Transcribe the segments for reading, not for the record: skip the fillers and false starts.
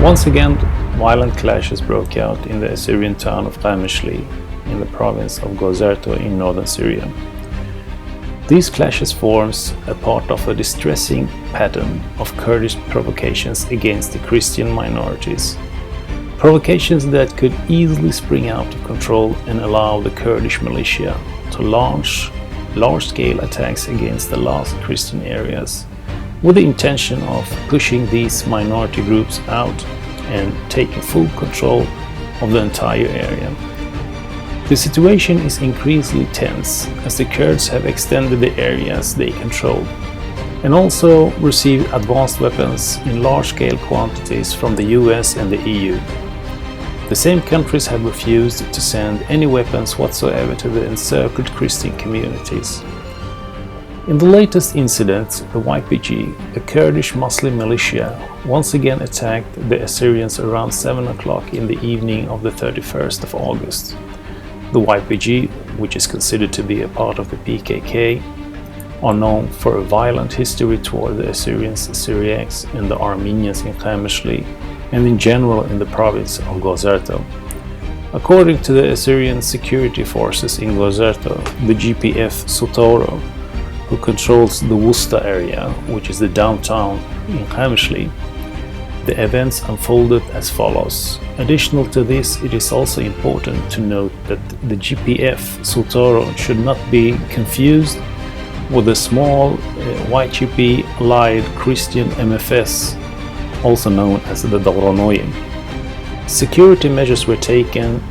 Once again, violent clashes broke out in the Assyrian town of Qamishli in the province of Gozerto in northern Syria. These clashes forms a part of a distressing pattern of Kurdish provocations against the Christian minorities. Provocations that could easily spring out of control and allow the Kurdish militia to launch large-scale attacks against the lost Christian areas, with the intention of pushing these minority groups out and taking full control of the entire area. The situation is increasingly tense as the Kurds have extended the areas they control and also received advanced weapons in large-scale quantities from the US and the EU. The same countries have refused to send any weapons whatsoever to the encircled Christian communities. In the latest incident, the YPG, a Kurdish Muslim militia, once again attacked the Assyrians around 7 o'clock in the evening of the 31st of August. The YPG, which is considered to be a part of the PKK, are known for a violent history toward the Assyrians, Syriacs, and the Armenians in Qamishli, and in general in the province of Gozerto. According to the Assyrian security forces in Gozerto, the GPF Sotoro, who controls the Wusta area, which is the downtown in Qamishli, the events unfolded as follows. Additional to this, it is also important to note that the GPF Sotoro should not be confused with the small YPG-allied Christian MFS, also known as the Dawranoyim. Security measures were taken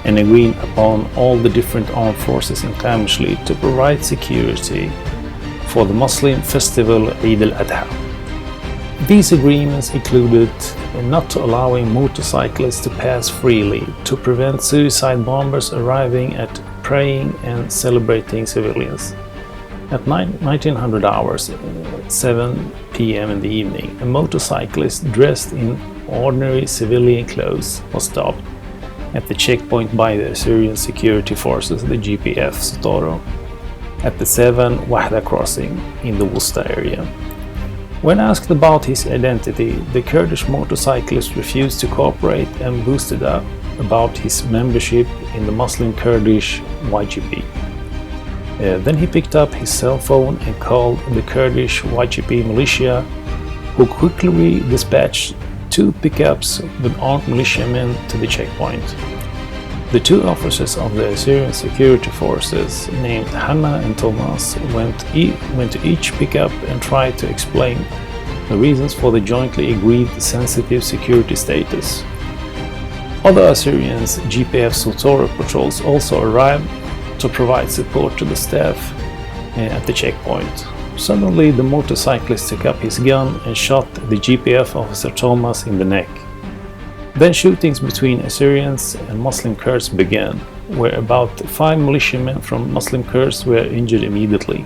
and agreed upon all the different armed forces in Qamishli to provide security for the Muslim festival Eid al-Adha. These agreements included not allowing motorcyclists to pass freely to prevent suicide bombers arriving at praying and celebrating civilians. At 1900 hours, 7 p.m. in the evening, a motorcyclist dressed in ordinary civilian clothes was stopped at the checkpoint by the Assyrian security forces, the GPF Sotoro, at the 7 Wahda crossing in the Wusta area. When asked about his identity, the Kurdish motorcyclist refused to cooperate and boasted up about his membership in the Muslim Kurdish YPG. Then he picked up his cell phone and called the Kurdish YPG militia, who quickly dispatched 2 pickups with armed militiamen to the checkpoint. The 2 officers of the Assyrian security forces, named Hannah and Thomas, went to each pickup and tried to explain the reasons for the jointly agreed sensitive security status. Other Assyrians' GPF Sotoro patrols also arrived to provide support to the staff at the checkpoint. Suddenly, the motorcyclist took up his gun and shot the GPF officer Thomas in the neck. Then shootings between Assyrians and Muslim Kurds began, where about 5 militiamen from Muslim Kurds were injured immediately.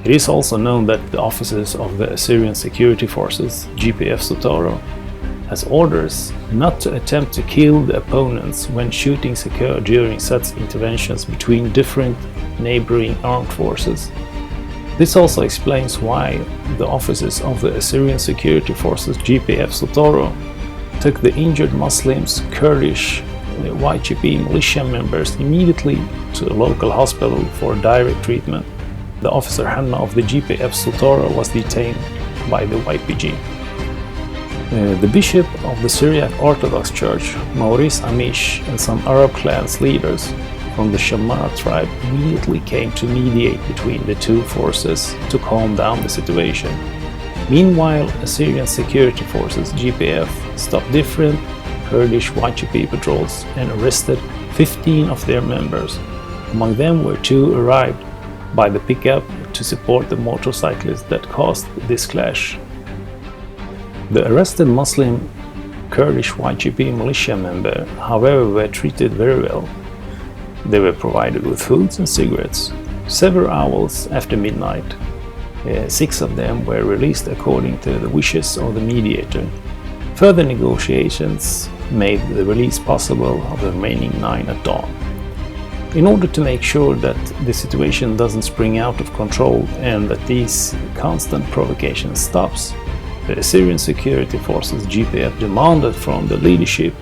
It is also known that the officers of the Assyrian security forces, GPF Sotoro, has orders not to attempt to kill the opponents when shootings occur during such interventions between different neighboring armed forces. This also explains why the officers of the Assyrian security forces, GPF Sotoro, took the injured Muslims, Kurdish YPG militia members immediately to a local hospital for direct treatment. The officer Hannah of the GPF Sotoro was detained by the YPG. The bishop of the Syriac Orthodox Church, Maurice Amish, and some Arab clans leaders from the Shammar tribe immediately came to mediate between the 2 forces to calm down the situation. Meanwhile, Assyrian security forces, GPF, stopped different Kurdish YPG patrols and arrested 15 of their members. Among them were 2 arrived by the pickup to support the motorcyclist that caused this clash. The arrested Muslim Kurdish YPG militia member, however, were treated very well. They were provided with foods and cigarettes. Several hours after midnight, 6 of them were released according to the wishes of the mediator. Further negotiations made the release possible of the remaining 9 at dawn. In order to make sure that the situation doesn't spring out of control and that these constant provocations stops, the Assyrian security forces GPF demanded from the leadership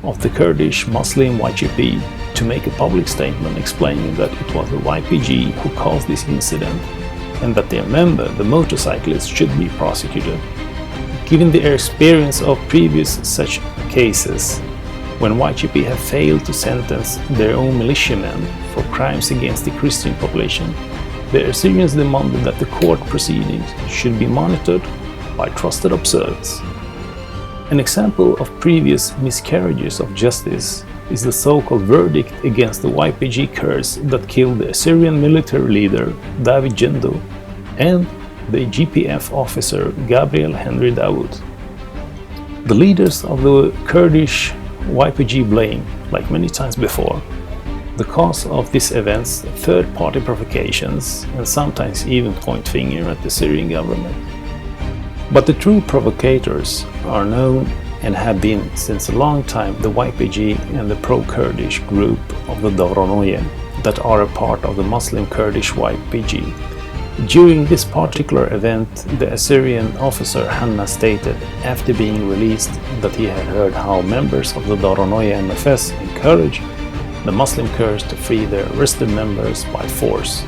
of the Kurdish Muslim YPG to make a public statement explaining that it was the YPG who caused this incident and that their member, the motorcyclist, should be prosecuted. Given their experience of previous such cases, when YPG have failed to sentence their own militiamen for crimes against the Christian population, the Assyrians demanded that the court proceedings should be monitored by trusted observers. An example of previous miscarriages of justice is the so-called verdict against the YPG Kurds that killed the Assyrian military leader David Jendo and the GPF officer Gabriel Henry Dawood. The leaders of the Kurdish YPG blame, like many times before, the cause of these events third-party provocations and sometimes even point finger at the Syrian government. But the true provocators are known and have been since a long time the YPG and the pro-Kurdish group of the Davronoye that are a part of the Muslim Kurdish YPG. During this particular event, the Assyrian officer Hanna stated, after being released, that he had heard how members of the Davronoye MFS encouraged the Muslim Kurds to free their arrested members by force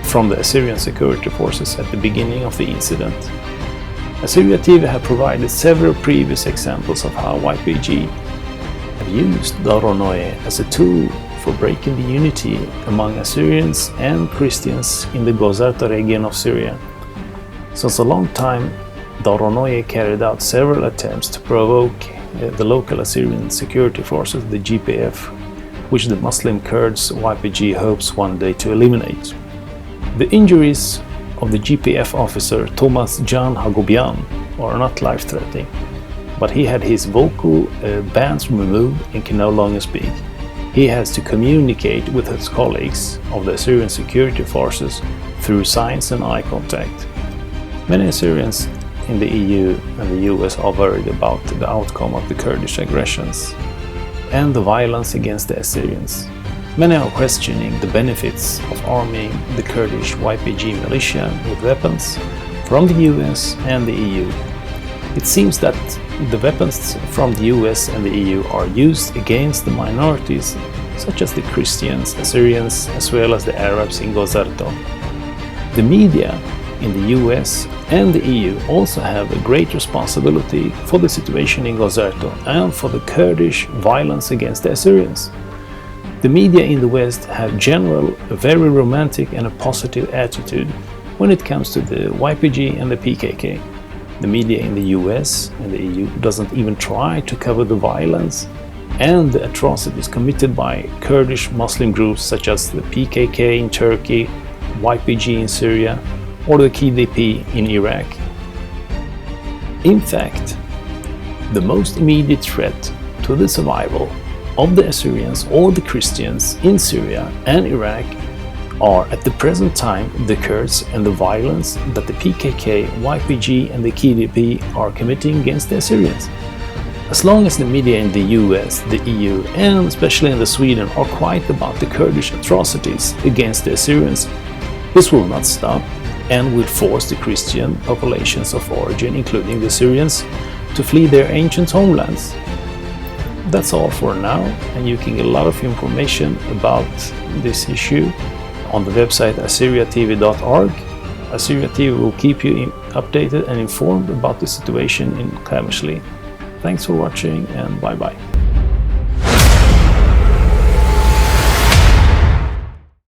from the Assyrian security forces at the beginning of the incident. Assyria TV have provided several previous examples of how YPG have used Davronoye as a tool for breaking the unity among Assyrians and Christians in the Gozerta region of Syria. Since a long time, Davronoye carried out several attempts to provoke the local Assyrian security forces, the GPF, which the Muslim Kurds YPG hopes one day to eliminate. The injuries of the GPF officer Thomas Jan Hagobian are not life-threatening, but he had his vocal bands removed and can no longer speak. He has to communicate with his colleagues of the Assyrian security forces through signs and eye contact. Many Assyrians in the EU and the US are worried about the outcome of the Kurdish aggressions and the violence against the Assyrians. Many are questioning the benefits of arming the Kurdish YPG militia with weapons from the US and the EU. It seems that the weapons from the US and the EU are used against the minorities such as the Christians, Assyrians, as well as the Arabs in Gozerto. The media in the US and the EU also have a great responsibility for the situation in Gozerto and for the Kurdish violence against the Assyrians. The media in the West have generally a very romantic and a positive attitude when it comes to the YPG and the PKK. The media in the US and the EU doesn't even try to cover the violence and the atrocities committed by Kurdish Muslim groups such as the PKK in Turkey, YPG in Syria, or the KDP in Iraq. In fact, the most immediate threat to the survival of the Assyrians or the Christians in Syria and Iraq are at the present time the Kurds and the violence that the PKK, YPG and the KDP are committing against the Assyrians. As long as the media in the US, the EU and especially in Sweden are quiet about the Kurdish atrocities against the Assyrians, this will not stop and will force the Christian populations of origin, including the Assyrians, to flee their ancient homelands. That's all for now, and you can get a lot of information about this issue on the website assyriatv.org. Assyria TV will keep you updated and informed about the situation in Kamishli. Thanks for watching and bye-bye.